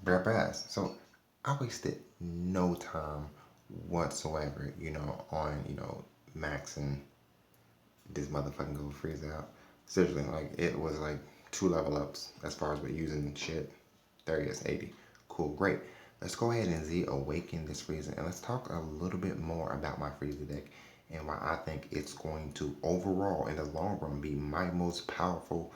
bare ass. So I wasted no time whatsoever, on, maxing this motherfucking go freeze out. Seriously, like it was like 2 level ups as far as with using shit. 30 is 80. Cool, great. Let's go ahead and Z awaken this Frieza and let's talk a little bit more about my Frieza deck and why I think it's going to overall in the long run be my most powerful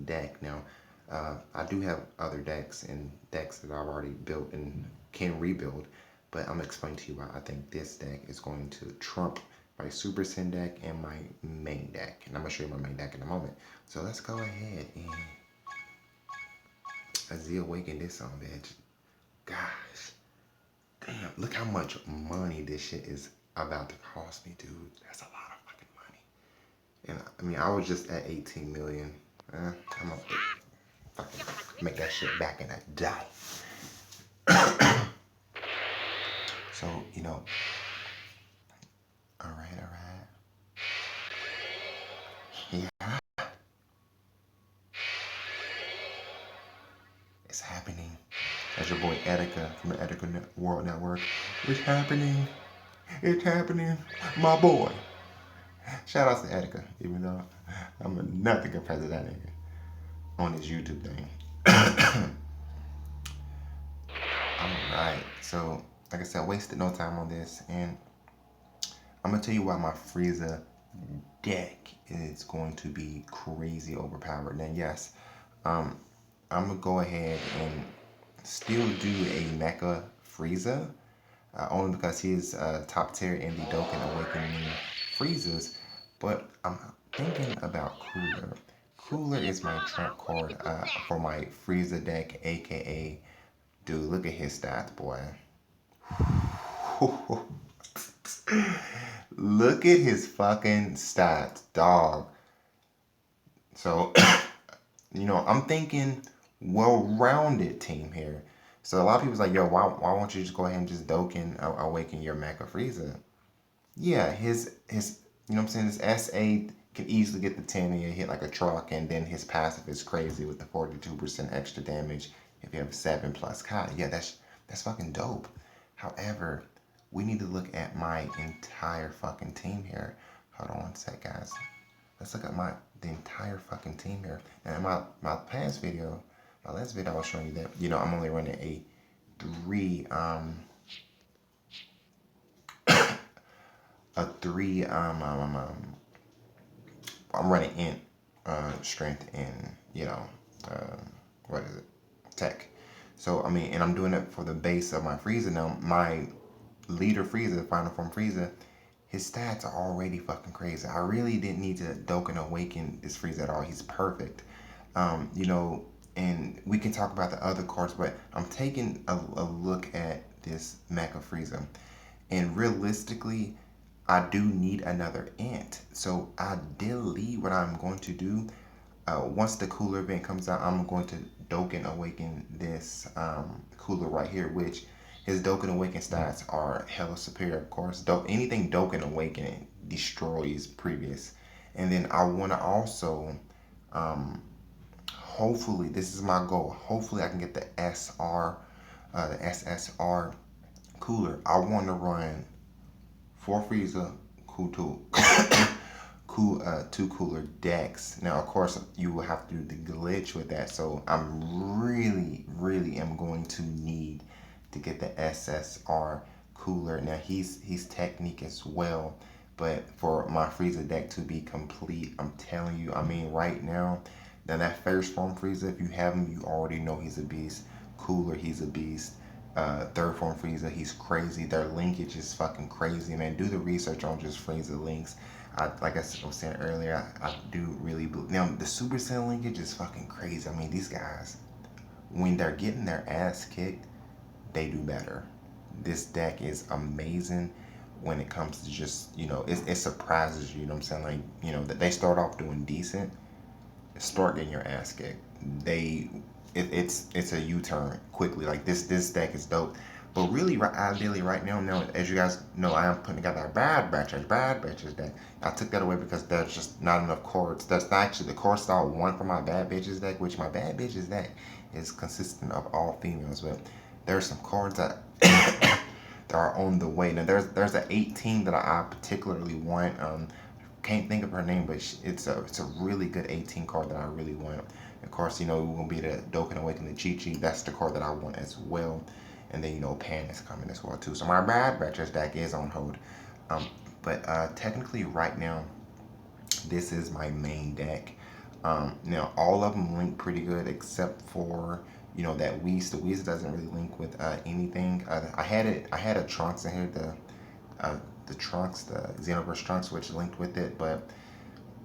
deck. Now, I do have other decks and decks that I've already built and can rebuild, but I'm gonna explain to you why I think this deck is going to trump my Super Sin deck and my main deck. And I'm gonna show you my main deck in a moment. So let's go ahead and Z awaken this on, bitch. Gosh, damn, look how much money this shit is about to cost me, dude. That's a lot of fucking money. And I mean, I was just at 18 million. I'm gonna fucking make that shit back in a day. So, all right. Yeah, it's happening. That's your boy Etika from the Etika World Network. It's happening. It's happening. My boy. Shout out to Etika, even though I'm nothing compared to that nigga on his YouTube thing. Alright, so like I said, I wasted no time on this, and I'm gonna tell you why my Frieza deck is going to be crazy overpowered. Now, yes, I'm gonna go ahead and still do a Mecha Frieza, only because he's top tier in the Dokkan Awakening Friezas. But I'm thinking about Cooler. Cooler is my trump card for my Frieza deck, aka, dude, look at his stats, boy. Look at his fucking stats, dog. So, I'm thinking well-rounded team here. So a lot of people's like, yo, why won't you just go ahead and just Dokkan awaken your Mecha Frieza? Yeah, his you know what I'm saying, his SA can easily get the 10 and you hit like a truck, and then his passive is crazy with the 42% extra damage if you have 7 plus Kai. Yeah, that's fucking dope. However, we need to look at my entire fucking team here. Hold on one sec, guys. Let's look at the entire fucking team here. And in my past video, my last video, I was showing you that, I'm only running a 3 I'm running int, strength, and uh, what is it, tech. So I mean, and I'm doing it for the base of my Frieza. Now my leader Frieza, final form Frieza, his stats are already fucking crazy. I really didn't need to Dokkan Awaken this Frieza at all. He's perfect. And we can talk about the other cards, but I'm taking a look at this Mecha Frieza. And realistically, I do need another ant. So ideally, what I'm going to do, once the cooler event comes out, I'm going to Dokkan Awaken this cooler right here, which his Dokkan Awaken stats are hella superior, of course. Anything Dokkan Awakening destroys previous. And then I want to also, hopefully, this is my goal. Hopefully, I can get the SSR cooler. I want to run 4 Frieza, two cooler decks. Now, of course, you will have to do the glitch with that. So I'm really am going to need to get the SSR cooler. Now he's technique as well, but for my Frieza deck to be complete, I'm telling you, I mean, right now that first form Frieza, if you have him, you already know he's a beast. Cooler, he's a beast. Third form Frieza, he's crazy. Their linkage is fucking crazy, man. Do the research on just Frieza links. Like I was saying earlier, I do really believe. Now, the Super Saiyan linkage is fucking crazy. I mean, these guys, when they're getting their ass kicked, they do better. This deck is amazing when it comes to just, it surprises you, you know what I'm saying? Like, that they start off doing decent, start getting your ass kicked. It's a U-turn quickly. Like this deck is dope. But really, ideally, right now, as you guys know, I am putting together a bad bitches deck. I took that away because there's just not enough cards. That's not actually the card style one for my bad bitches deck, which my bad bitches deck is consistent of all females. But there's some cards that that are on the way. Now there's an 18 that I particularly want. Can't think of her name, but it's a really good 18 card that I really want. Of course, we're gonna be the Dokkan Awaken the Chi-Chi. That's the card that I want as well. And then Pan is coming as well too. So my bad batches deck is on hold. But technically right now, this is my main deck. Now all of them link pretty good except for that Whis. The Whis doesn't really link with anything. I had a Trunks in here, the Trunks, the Xenoverse Trunks, which linked with it, but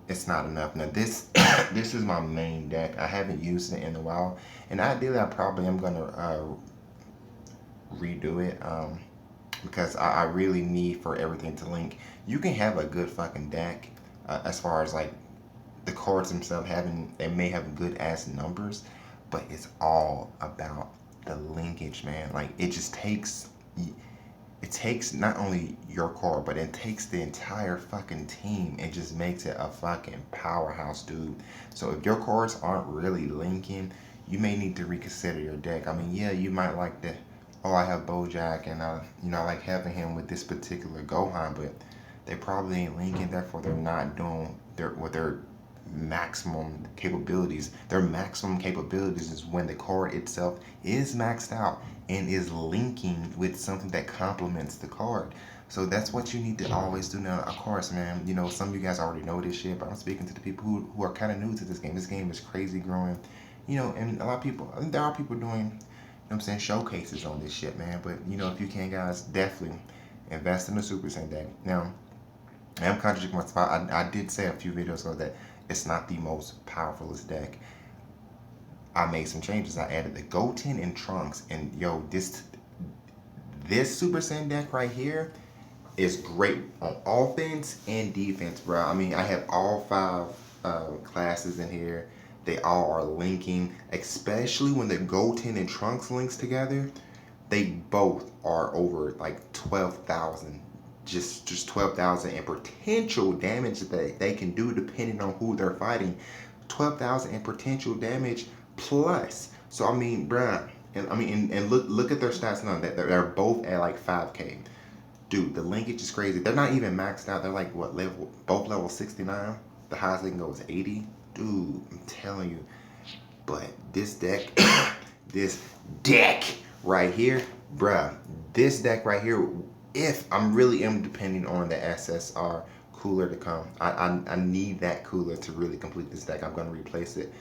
it's not enough. Now this this is my main deck. I haven't used it in a while, and ideally I probably am gonna redo it because I really need for everything to link. You can have a good fucking deck as far as like the cards themselves they may have good ass numbers, but it's all about the linkage, man. Like it takes not only your card, but it takes the entire fucking team and just makes it a fucking powerhouse, dude. So if your cards aren't really linking, you may need to reconsider your deck. I mean, yeah, you might like the, oh, I have Bojack and I like having him with this particular Gohan, but they probably ain't linking, therefore they're not doing their maximum capabilities. Their maximum capabilities is when the card itself is maxed out and is linking with something that complements the card. So that's what you need to always do. Now, of course, man, some of you guys already know this shit, but I'm speaking to the people who are kind of new to this game. This game is crazy growing, and a lot of people, there are people doing, I'm saying, showcases on this shit, man. But, if you can, guys, definitely invest in the Super Saiyan deck. Now, I am contradicting myself. I did say a few videos ago that it's not the most powerfulest deck. I made some changes. I added the Goten and Trunks, and this Super Saiyan deck right here is great on offense and defense, bro. I mean, I have all 5 classes in here. They all are linking, especially when the Goten and Trunks links together. They both are over like 12,000. Just 12,000 in potential damage that they can do depending on who they're fighting. 12,000 in potential damage plus. So I mean, bruh, and look at their stats now. They're both at like 5K. Dude, the linkage is crazy. They're not even maxed out. They're like what level? Both level 69. The highest they can go is 80. Dude, I'm telling you. But this deck, this deck right here, bruh, this deck right here, if I'm really am depending on the SSR cooler to come, I need that cooler to really complete this deck. I'm going to replace it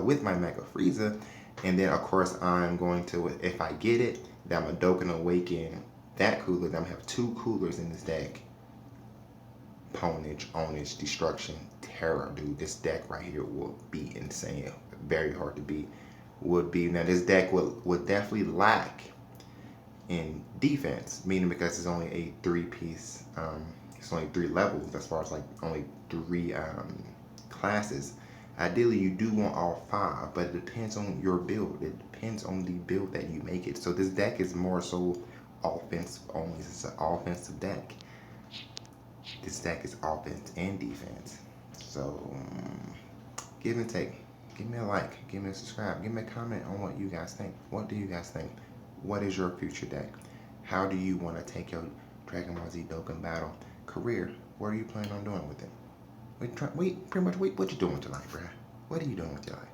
with my Mega Frieza, and then of course I'm going to, if I get it, then I'm a Dokkan Awaken that cooler. Then I'm gonna have 2 coolers in this deck. Ponage, Onage, Destruction, Terror, dude. This deck right here will be insane. Very hard to beat. Would be, now this deck would definitely lack in defense, meaning because it's only a 3-piece, it's only 3 levels as far as like only 3 classes. Ideally you do want all 5, but it depends on your build. It depends on the build that you make it. So this deck is more so offense only. It's an offensive deck. This deck is offense and defense. So give and take. Give me a like, give me a subscribe, give me a comment on what you guys think. What do you guys think? What is your future deck? How do you want to take your Dragon Ball Z Dokkan Battle career? What are you planning on doing with it? What you doing with your life, bruh? What are you doing with your life?